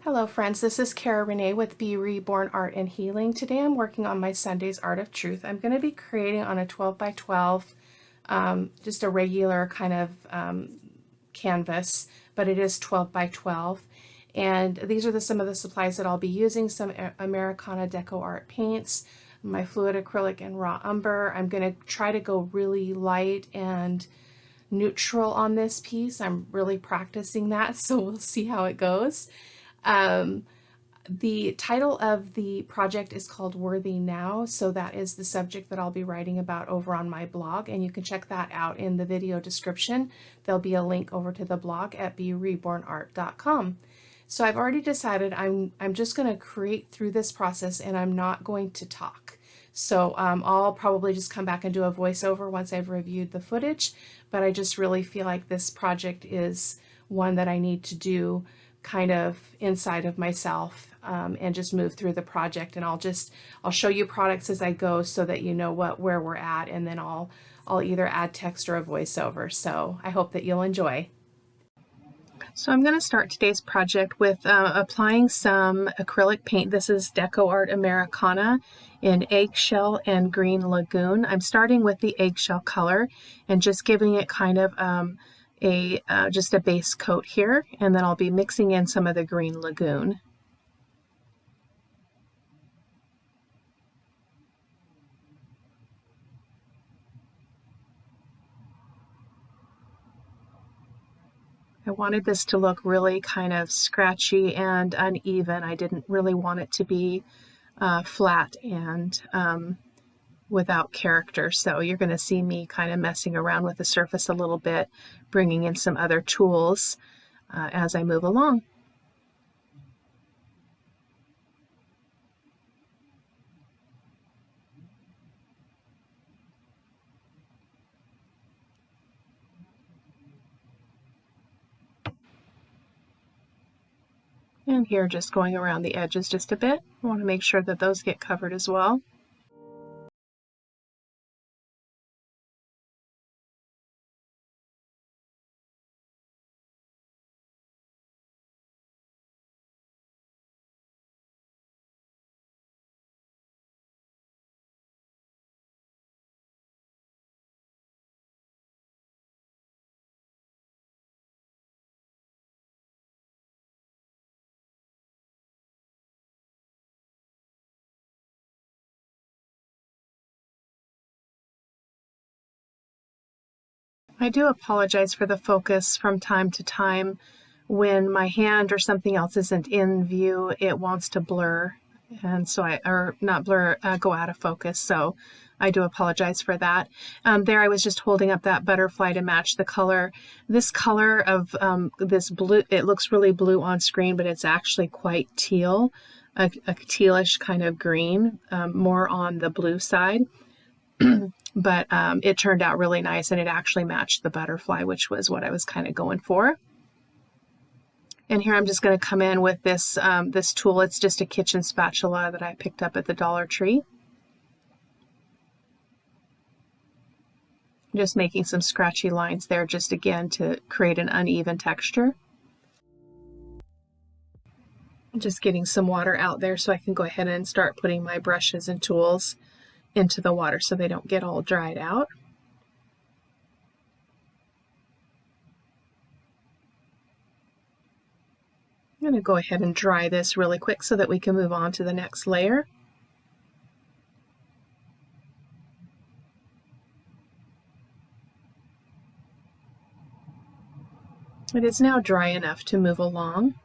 Hello friends, this is Cara-Renee with B.Reborn Art and Healing. Today I'm working on my Sunday's Art of Truth. I'm going to be creating on a 12 by 12, just a regular kind of canvas, but it is 12 by 12. And these are some of the supplies that I'll be using: some Americana Deco Art paints, my fluid acrylic and raw umber. I'm going to try to go really light and neutral on this piece. I'm really practicing that, so we'll see how it goes. The title of the project is called Worthy Now, so that is the subject that I'll be writing about over on my blog, and you can check that out in the video description. There'll be a link over to the blog at B.Rebornart.com. So I've already decided I'm just going to create through this process, and I'm not going to talk. So I'll probably just come back and do a voiceover once I've reviewed the footage, but I just really feel like this project is one that I need to do kind of inside of myself, and just move through the project. And I'll show you products as I go so that you know where we're at, and then I'll either add text or a voiceover. So I hope that you'll enjoy. So I'm going to start today's project with applying some acrylic paint. This is Deco Art Americana in Eggshell and Green Lagoon. I'm starting with the eggshell color and just giving it kind of just a base coat here, and then I'll be mixing in some of the Green Lagoon. I wanted this to look really kind of scratchy and uneven. I didn't really want it to be flat and without character. So you're going to see me kind of messing around with the surface a little bit, bringing in some other tools as I move along. And here, just going around the edges just a bit. I want to make sure that those get covered as well. I do apologize for the focus from time to time. When my hand or something else isn't in view, it wants to blur, and so go out of focus. So I do apologize for that. There I was just holding up that butterfly to match the color. This color of this blue, it looks really blue on screen, but it's actually quite teal, a tealish kind of green, more on the blue side. But it turned out really nice, and it actually matched the butterfly, which was what I was kind of going for. And here I'm just going to come in with this this tool. It's just a kitchen spatula that I picked up at the Dollar Tree. Just making some scratchy lines there, just again to create an uneven texture. Just getting some water out there so I can go ahead and start putting my brushes and tools into the water so they don't get all dried out. I'm going to go ahead and dry this really quick so that we can move on to the next layer. It is now dry enough to move along.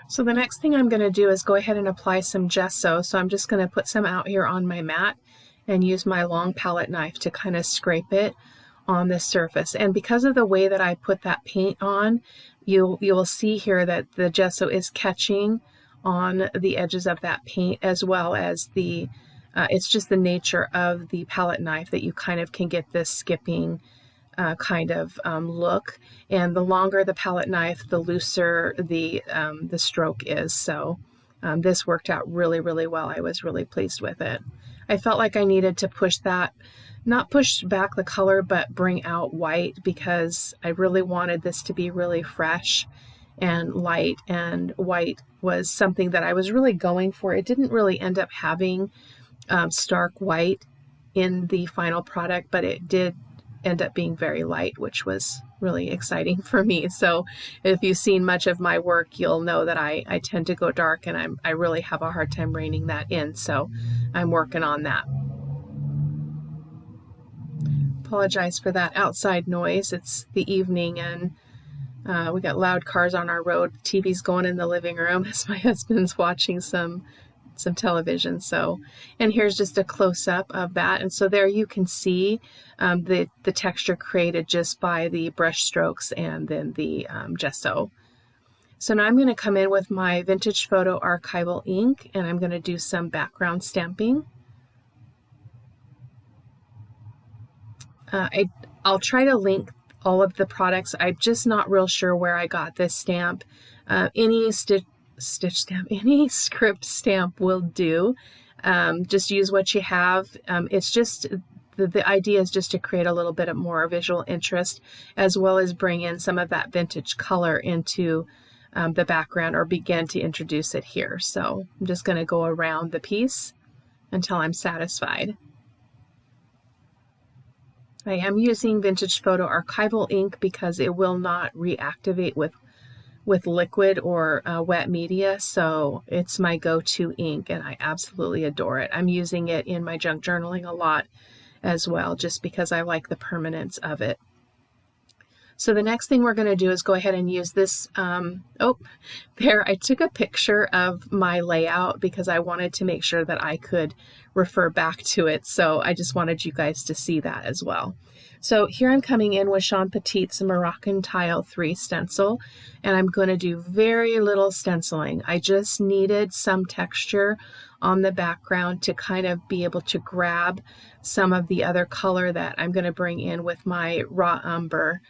So the next thing I'm going to do is go ahead and apply some gesso. So I'm just going to put some out here on my mat and use my long palette knife to kind of scrape it on this surface. And because of the way that I put that paint on, you will see here that the gesso is catching on the edges of that paint, as well as the it's just the nature of the palette knife that you kind of can get this skipping kind of look. And the longer the palette knife, the looser the stroke is. So this worked out really, really well. I was really pleased with it. I felt like I needed to push that, not push back the color, but bring out white, because I really wanted this to be really fresh and light, and white was something that I was really going for. It didn't really end up having stark white in the final product, but it did end up being very light, which was really exciting for me. So if you've seen much of my work, you'll know that I tend to go dark, and I really have a hard time reining that in. So I'm working on that. Apologize for that outside noise. It's the evening, and we got loud cars on our road. TV's going in the living room as my husband's watching some television. So, and here's just a close-up of that. And so there you can see the texture created just by the brush strokes and then the gesso. So now I'm going to come in with my Vintage Photo Archival ink, and I'm going to do some background stamping. I'll try to link all of the products. I'm just not real sure where I got this stamp. Any stitch stamp, any script stamp will do. Just use what you have. It's just the idea is just to create a little bit of more visual interest, as well as bring in some of that vintage color into the background, or begin to introduce it here. So I'm just going to go around the piece until I'm satisfied. I am using Vintage Photo Archival ink because it will not reactivate with liquid or wet media, so it's my go-to ink, and I absolutely adore it. I'm using it in my junk journaling a lot as well, just because I like the permanence of it. So the next thing we're going to do is go ahead and use this. Oh, there, I took a picture of my layout because I wanted to make sure that I could refer back to it. So I just wanted you guys to see that as well. So here I'm coming in with Sean Petit's Moroccan Tile 3 stencil, and I'm going to do very little stenciling. I just needed some texture on the background to kind of be able to grab some of the other color that I'm going to bring in with my raw umber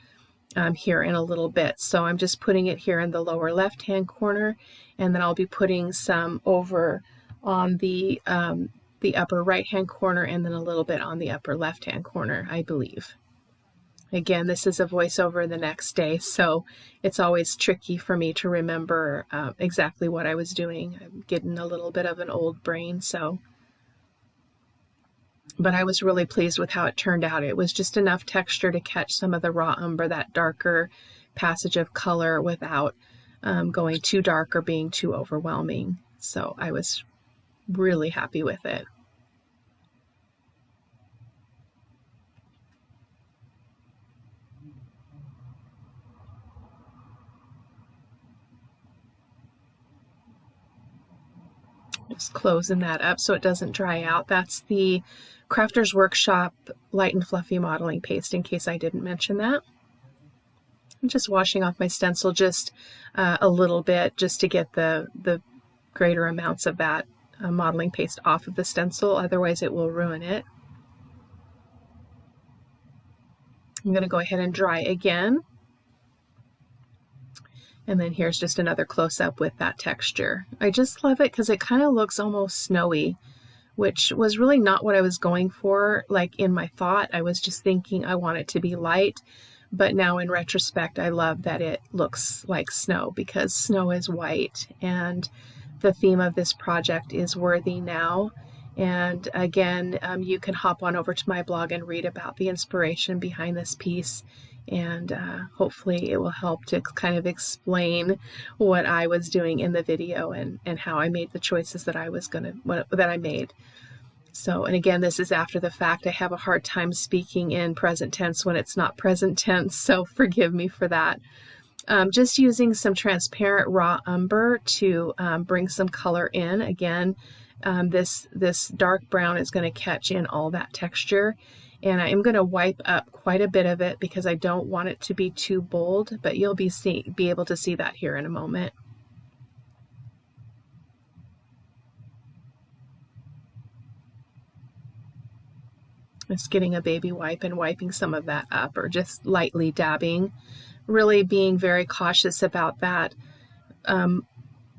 here in a little bit. So I'm just putting it here in the lower left hand corner, and then I'll be putting some over on the upper right hand corner, and then a little bit on the upper left hand corner, I believe. Again, this is a voiceover the next day, so it's always tricky for me to remember exactly what I was doing. I'm getting a little bit of an old brain, so. But I was really pleased with how it turned out. It was just enough texture to catch some of the raw umber, that darker passage of color, without going too dark or being too overwhelming. So I was really happy with it. Just closing that up so it doesn't dry out. That's the Crafter's Workshop Light and Fluffy Modeling Paste, in case I didn't mention that. I'm just washing off my stencil just a little bit, just to get the greater amounts of that modeling paste off of the stencil, otherwise it will ruin it. I'm going to go ahead and dry again. And then here's just another close-up with that texture. I just love it because it kind of looks almost snowy, which was really not what I was going for. Like in my thought, I was just thinking I want it to be light, but now in retrospect, I love that it looks like snow, because snow is white, and the theme of this project is Worthy Now. And again, you can hop on over to my blog and read about the inspiration behind this piece, and hopefully it will help to kind of explain what I was doing in the video, and how I made the choices that I made. So, and again, this is after the fact. I have a hard time speaking in present tense when it's not present tense, so forgive me for that. Just using some transparent raw umber to bring some color in. Again, this dark brown is going to catch in all that texture. And I am going to wipe up quite a bit of it because I don't want it to be too bold, but you'll be able to see that here in a moment. Just getting a baby wipe and wiping some of that up, or just lightly dabbing, really being very cautious about that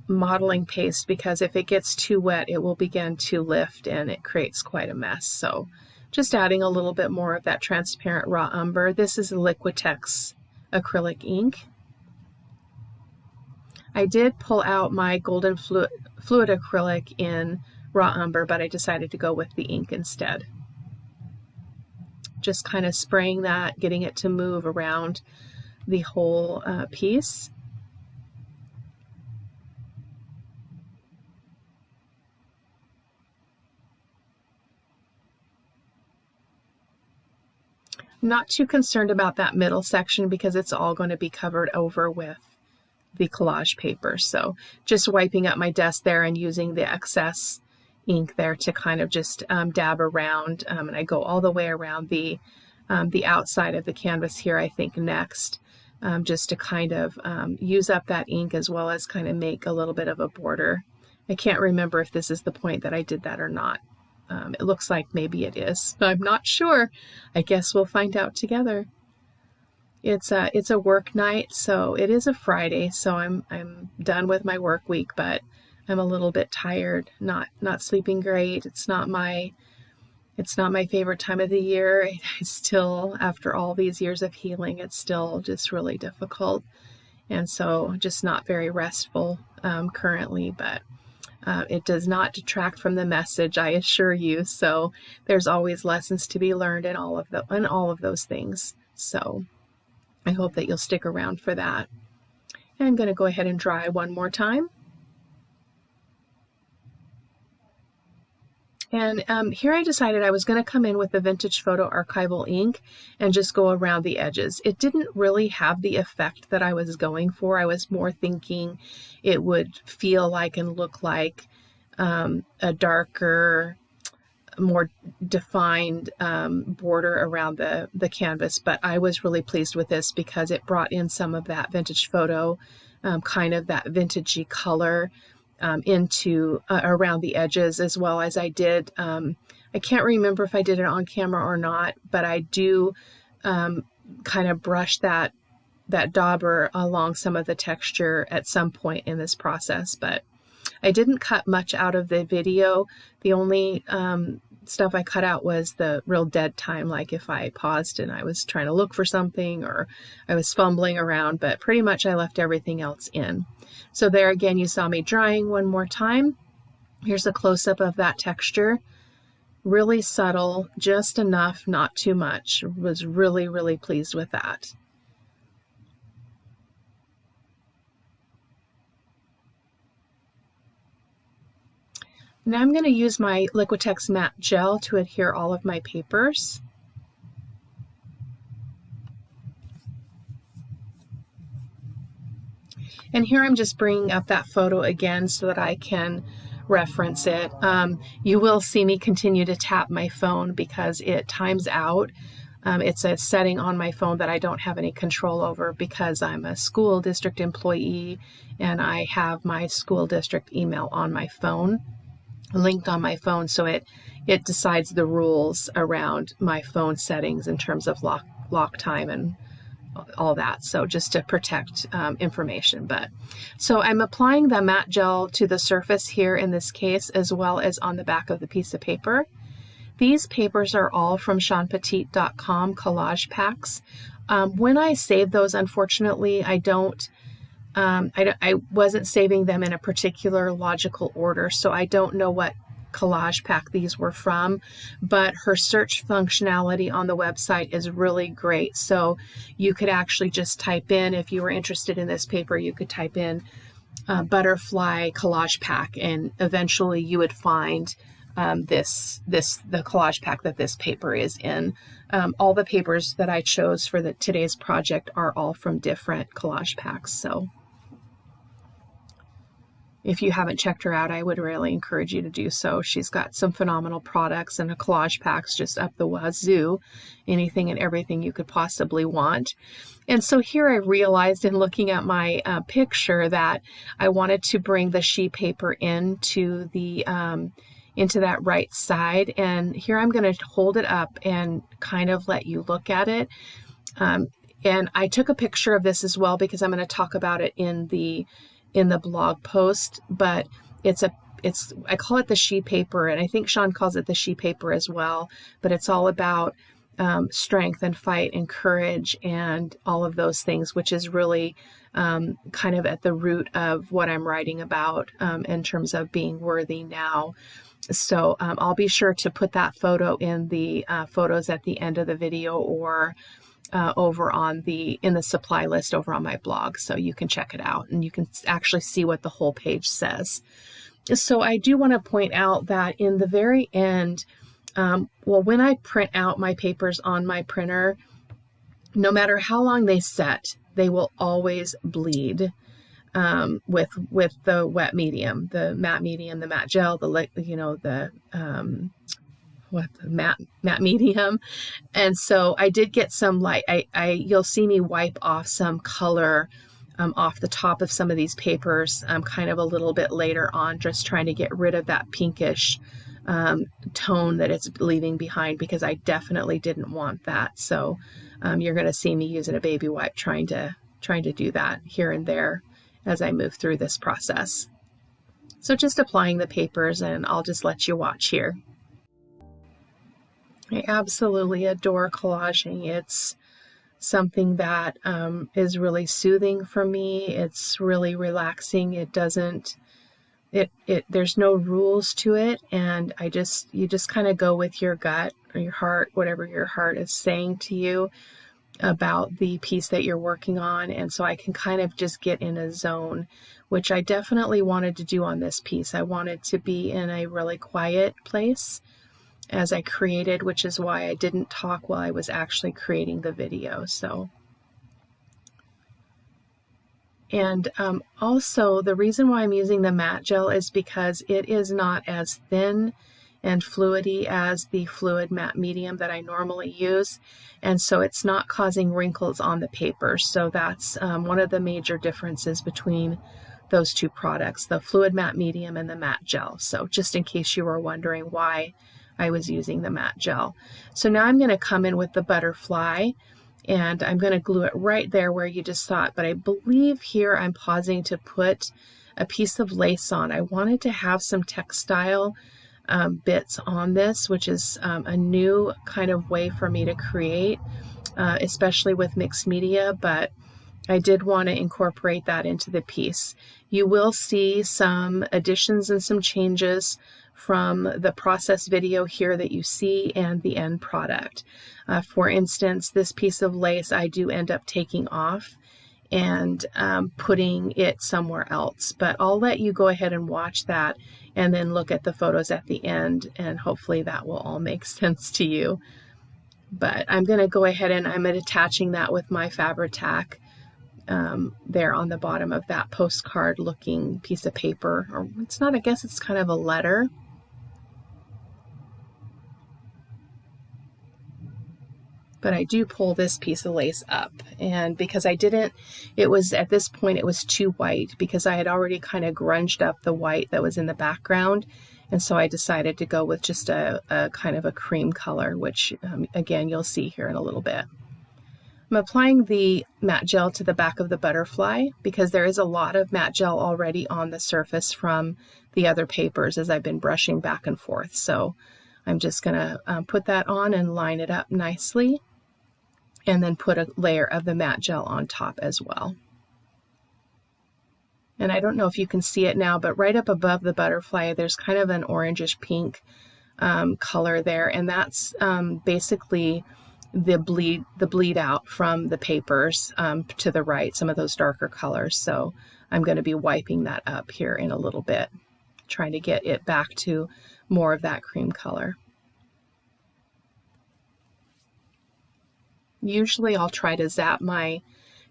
modeling paste, because if it gets too wet, it will begin to lift and it creates quite a mess. So just adding a little bit more of that transparent raw umber. This is Liquitex acrylic ink. I did pull out my golden fluid acrylic in raw umber, but I decided to go with the ink instead. Just kind of spraying that, getting it to move around the whole piece. I'm not too concerned about that middle section because it's all going to be covered over with the collage paper. So just wiping up my desk there and using the excess ink there to kind of just dab around, and I go all the way around the outside of the canvas here, I think next, just to kind of use up that ink as well as kind of make a little bit of a border. I can't remember if this is the point that I did that or not. It looks like maybe it is, but I'm not sure. I guess we'll find out together. It's a work night, so it is a Friday, so I'm done with my work week, but I'm a little bit tired, not sleeping great. It's not my favorite time of the year. It's still, after all these years of healing, it's still just really difficult, and so just not very restful currently, but it does not detract from the message, I assure you. So there's always lessons to be learned in all of those things. So I hope that you'll stick around for that. And I'm going to go ahead and dry one more time. And here I decided I was going to come in with the Vintage Photo Archival ink and just go around the edges. It didn't really have the effect that I was going for. I was more thinking it would feel like and look like a darker, more defined border around the canvas. But I was really pleased with this because it brought in some of that Vintage Photo, kind of that vintagey color into around the edges, as well as I did, I can't remember if I did it on camera or not, but I do kind of brush that dauber along some of the texture at some point in this process, but I didn't cut much out of the video. The only stuff I cut out was the real dead time, like if I paused and I was trying to look for something or I was fumbling around, but pretty much I left everything else in. So there again, you saw me drying one more time. Here's a close-up of that texture. Really subtle, just enough, not too much. Was really, really pleased with that. Now I'm going to use my Liquitex matte gel to adhere all of my papers. And here I'm just bringing up that photo again so that I can reference it. You will see me continue to tap my phone because it times out. It's a setting on my phone that I don't have any control over because I'm a school district employee and I have my school district email on my phone, linked on my phone, so it decides the rules around my phone settings in terms of lock time and all that, so just to protect information. But so I'm applying the matte gel to the surface here in this case, as well as on the back of the piece of paper. These papers are all from SeanPetite.com collage packs. When I save those, unfortunately, I wasn't saving them in a particular logical order, so I don't know what collage pack these were from, but her search functionality on the website is really great. So you could actually just type in, if you were interested in this paper, you could type in butterfly collage pack, and eventually you would find the collage pack that this paper is in. All the papers that I chose for today's project are all from different collage packs. So if you haven't checked her out, I would really encourage you to do so. She's got some phenomenal products and collage packs just up the wazoo, anything and everything you could possibly want. And so here I realized in looking at my picture that I wanted to bring the sheet paper into that right side. And here I'm going to hold it up and kind of let you look at it. And I took a picture of this as well because I'm going to talk about it in the in the blog post, but I call it the she paper, and I think Sean calls it the she paper as well, but it's all about strength and fight and courage and all of those things, which is really kind of at the root of what I'm writing about in terms of being worthy now. So I'll be sure to put that photo in the photos at the end of the video, or over on in the supply list over on my blog, so you can check it out and you can actually see what the whole page says. So I do want to point out that in the very end, when I print out my papers on my printer, no matter how long they set, they will always bleed with the wet medium, the matte medium, the matte gel, the matte medium. And so I did get some light. You'll see me wipe off some color off the top of some of these papers kind of a little bit later on, just trying to get rid of that pinkish tone that it's leaving behind, because I definitely didn't want that. So you're going to see me using a baby wipe trying to do that here and there as I move through this process. So just applying the papers, and I'll just let you watch here. I absolutely adore collaging. It's something that is really soothing for me. It's really relaxing. There's no rules to it, and you just kind of go with your gut or your heart, whatever your heart is saying to you about the piece that you're working on. And so I can kind of just get in a zone, which I definitely wanted to do on this piece. I wanted to be in a really quiet place as I created, which is why I didn't talk while I was actually creating the video. And also the reason why I'm using the matte gel is because it is not as thin and fluidy as the fluid matte medium that I normally use. And so it's not causing wrinkles on the paper. So that's one of the major differences between those two products, the fluid matte medium and the matte gel. So just in case you were wondering why I was using the matte gel. So now I'm going to come in with the butterfly, and I'm going to glue it right there where you just saw it. But I believe here I'm pausing to put a piece of lace on. I wanted to have some textile bits on this, which is a new kind of way for me to create, especially with mixed media, but I did want to incorporate that into the piece. You will see some additions and some changes from the process video here that you see and the end product. For instance, this piece of lace I do end up taking off and putting it somewhere else, but I'll let you go ahead and watch that and then look at the photos at the end, and hopefully that will all make sense to you. But I'm going to go ahead and I'm attaching that with my Fabri-Tac there on the bottom of that postcard looking piece of paper, or it's not, I guess it's kind of a letter. But I do pull this piece of lace up, and because it was at this point it was too white, because I had already kind of grunged up the white that was in the background, and so I decided to go with just a kind of a cream color, which again you'll see here in a little bit. I'm applying the matte gel to the back of the butterfly because there is a lot of matte gel already on the surface from the other papers as I've been brushing back and forth. So I'm just going to put that on and line it up nicely, and then put a layer of the matte gel on top as well. And I don't know if you can see it now, but right up above the butterfly there's kind of an orangish pink color there, and that's basically the bleed out from the papers to the right, some of those darker colors. So I'm going to be wiping that up here in a little bit, trying to get it back to more of that cream color. Usually I'll try to zap my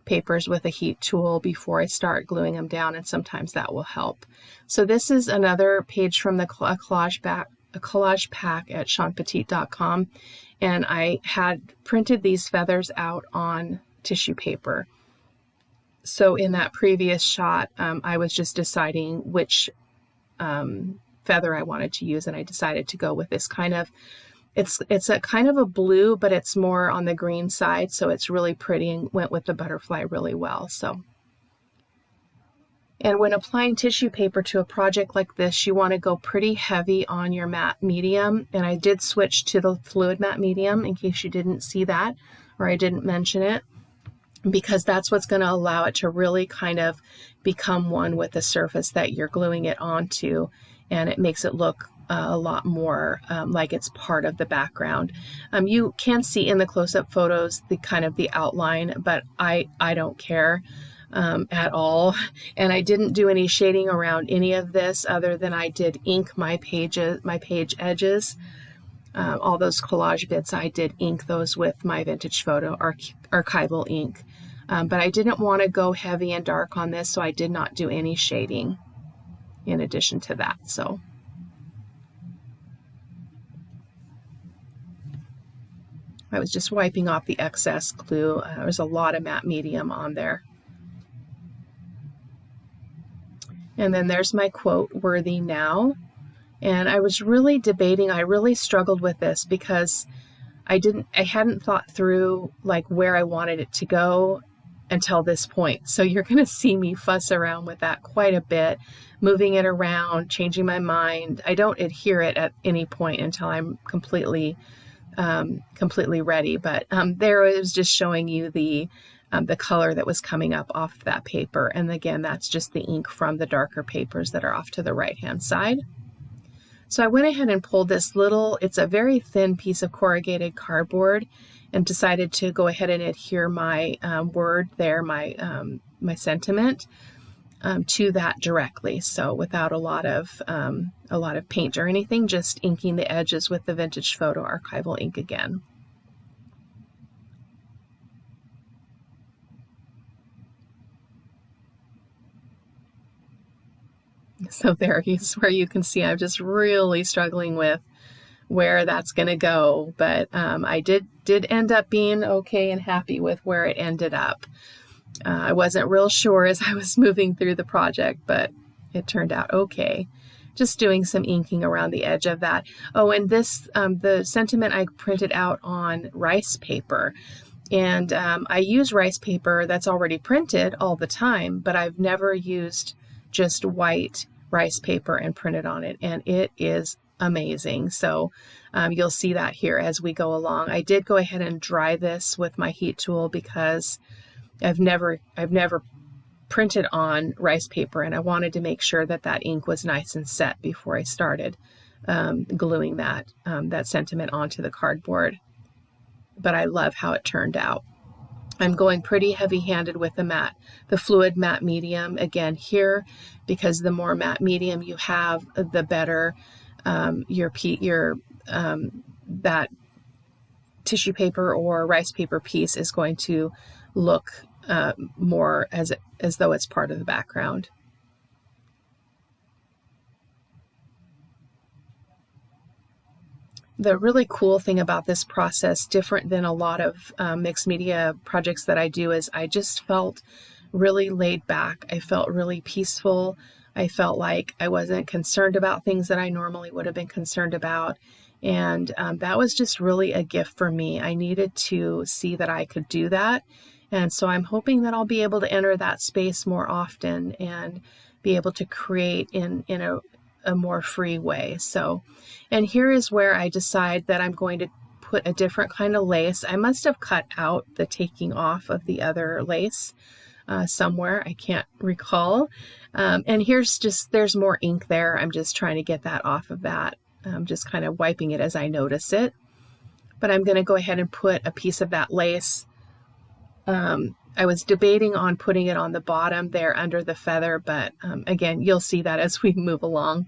papers with a heat tool before I start gluing them down, and sometimes that will help. So this is another page from the collage pack at SeanPetite.com, and I had printed these feathers out on tissue paper. So in that previous shot, I was just deciding which feather I wanted to use, and I decided to go with this kind of, it's a kind of a blue, but it's more on the green side, so it's really pretty and went with the butterfly really well. So And when applying tissue paper to a project like this, you want to go pretty heavy on your matte medium. And I did switch to the fluid matte medium in case you didn't see that or I didn't mention it, because that's what's going to allow it to really kind of become one with the surface that you're gluing it onto. And it makes it look a lot more like it's part of the background. You can see in the close-up photos the kind of the outline, but I don't care at all. And I didn't do any shading around any of this other than I did ink my page edges. All those collage bits, I did ink those with my vintage photo archival ink. But I didn't want to go heavy and dark on this, so I did not do any shading in addition to that. So I was just wiping off the excess glue. There's a lot of matte medium on there. And then there's my quote, "Worthy now." And I was really debating, I really struggled with this because I hadn't thought through like where I wanted it to go until this point. So you're going to see me fuss around with that quite a bit, moving it around, changing my mind. I don't adhere it at any point until I'm completely ready. But there I was just showing you the color that was coming up off that paper. And again, that's just the ink from the darker papers that are off to the right-hand side. So I went ahead and pulled this it's a very thin piece of corrugated cardboard, and decided to go ahead and adhere my word there, my sentiment, to that directly. So without a lot of paint or anything, just inking the edges with the vintage photo archival ink again. So there is where you can see I'm just really struggling with where that's going to go, but I did end up being okay and happy with where it ended up. I wasn't real sure as I was moving through the project, but it turned out okay. Just doing some inking around the edge of that. Oh, and this, the sentiment I printed out on rice paper. And I use rice paper that's already printed all the time, but I've never used just white rice paper and printed on it, and it is amazing. So you'll see that here as we go along. I did go ahead and dry this with my heat tool because I've never printed on rice paper, and I wanted to make sure that that ink was nice and set before I started gluing that sentiment onto the cardboard. But I love how it turned out. I'm going pretty heavy-handed with the fluid matte medium again here, because the more matte medium you have, the better that tissue paper or rice paper piece is going to look more as though it's part of the background. The really cool thing about this process, different than a lot of mixed media projects that I do, is I just felt really laid back. I felt really peaceful. I felt like I wasn't concerned about things that I normally would have been concerned about. And that was just really a gift for me. I needed to see that I could do that. And so I'm hoping that I'll be able to enter that space more often and be able to create in a more free way. So, and here is where I decide that I'm going to put a different kind of lace. I must have cut out the taking off of the other lace somewhere. I can't recall. And there's more ink there. I'm just trying to get that off of that. I'm just kind of wiping it as I notice it. But I'm going to go ahead and put a piece of that lace. I was debating on putting it on the bottom there under the feather, but again, you'll see that as we move along,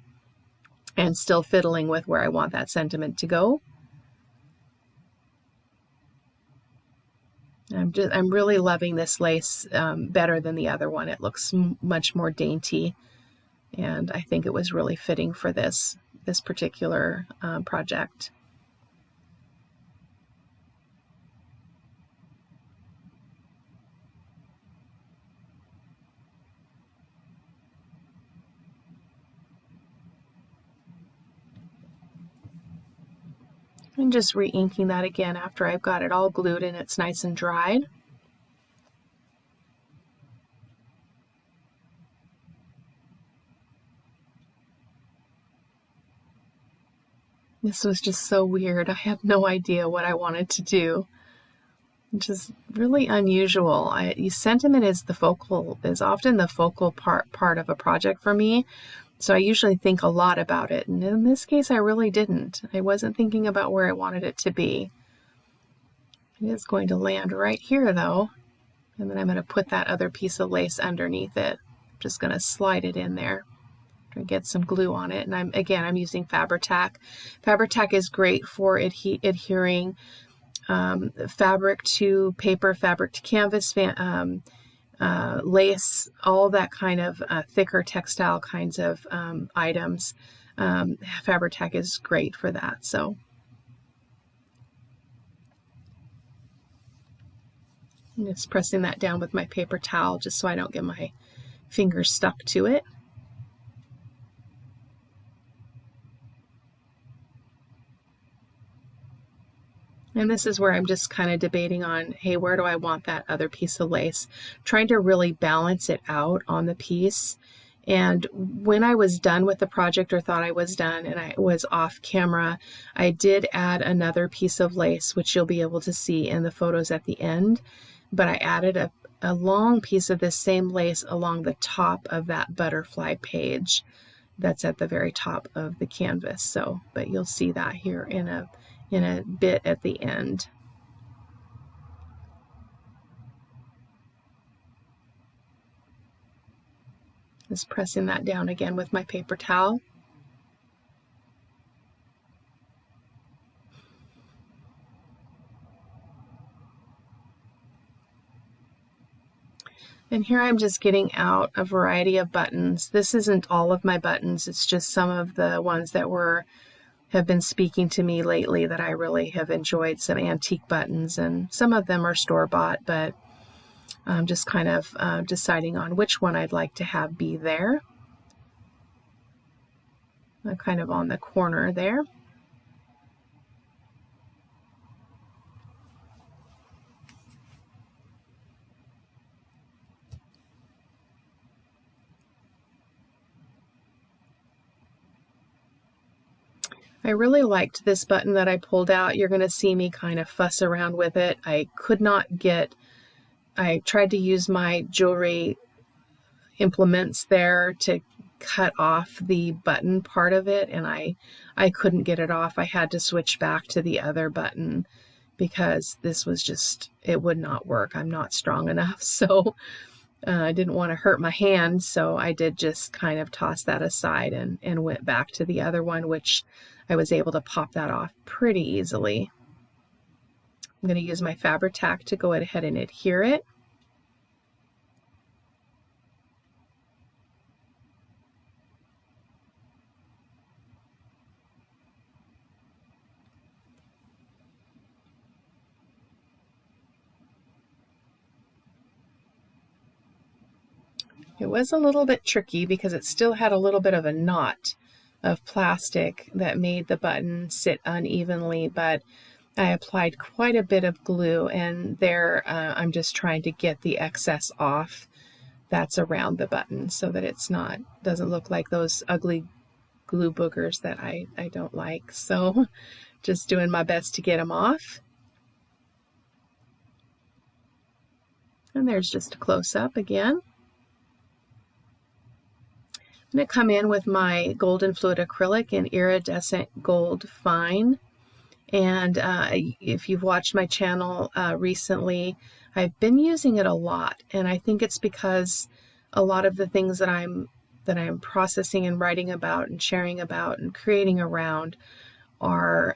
and still fiddling with where I want that sentiment to go. I'm really loving this lace better than the other one. It looks much more dainty, and I think it was really fitting for this particular project. And just re-inking that again after I've got it all glued and it's nice and dried. This was just so weird. I had no idea what I wanted to do. Just really unusual. Sentiment is often the focal part of a project for me. So I usually think a lot about it. And in this case, I really didn't. I wasn't thinking about where I wanted it to be. It is going to land right here though. And then I'm going to put that other piece of lace underneath it. I'm just going to slide it in there. Get some glue on it. And I'm using Fabri-Tac. Fabri-Tac is great for adhering fabric to paper, fabric to canvas, lace, all that kind of thicker textile kinds of items. Fabri-Tac is great for that. So I'm just pressing that down with my paper towel just so I don't get my fingers stuck to it. And this is where I'm just kind of debating on, hey, where do I want that other piece of lace? Trying to really balance it out on the piece. And when I was done with the project, or thought I was done, and I was off camera, I did add another piece of lace, which you'll be able to see in the photos at the end. But I added a long piece of this same lace along the top of that butterfly page that's at the very top of the canvas. So, but you'll see that here in a bit at the end. Just pressing that down again with my paper towel. And here I'm just getting out a variety of buttons. This isn't all of my buttons, it's just some of the ones that have been speaking to me lately that I really have enjoyed. Some antique buttons, and some of them are store-bought, but I'm just kind of deciding on which one I'd like to have be there. Kind of on the corner there. I really liked this button that I pulled out. You're going to see me kind of fuss around with it. I tried to use my jewelry implements there to cut off the button part of it, and I couldn't get it off. I had to switch back to the other button because this was just, it would not work. I'm not strong enough, so I didn't want to hurt my hand, so I did just kind of toss that aside and went back to the other one, which I was able to pop that off pretty easily. I'm going to use my Fabri-Tac to go ahead and adhere it. It was a little bit tricky because it still had a little bit of a knot of plastic that made the button sit unevenly, but I applied quite a bit of glue, and there I'm just trying to get the excess off that's around the button so that it's doesn't look like those ugly glue boogers that I don't like. So just doing my best to get them off. And there's just a close-up again. I'm going to come in with my golden fluid acrylic in iridescent gold fine. And if you've watched my channel recently, I've been using it a lot. And I think it's because a lot of the things that I'm processing and writing about and sharing about and creating around are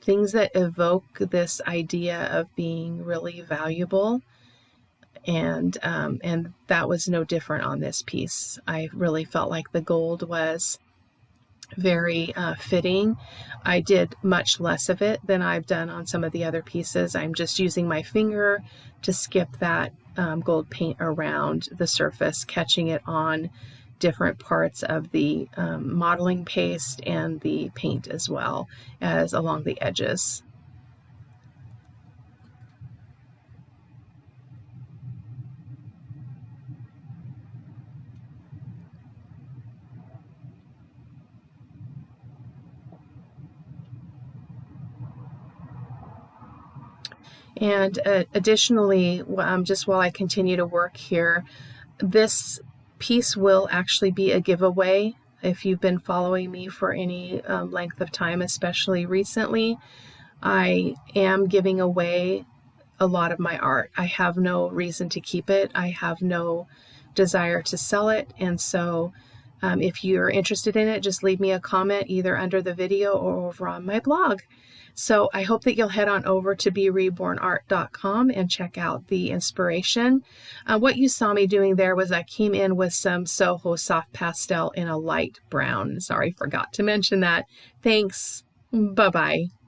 things that evoke this idea of being really valuable. And that was no different on this piece. I really felt like the gold was very fitting. I did much less of it than I've done on some of the other pieces. I'm just using my finger to skip that gold paint around the surface, catching it on different parts of the modeling paste and the paint as well as along the edges. And additionally, just while I continue to work here, this piece will actually be a giveaway. If you've been following me for any length of time, especially recently, I am giving away a lot of my art. I have no reason to keep it. I have no desire to sell it. And so if you're interested in it, just leave me a comment either under the video or over on my blog. So I hope that you'll head on over to B.Rebornart.com and check out the inspiration. What you saw me doing there was I came in with some Soho soft pastel in a light brown. Sorry, forgot to mention that. Thanks. Bye-bye.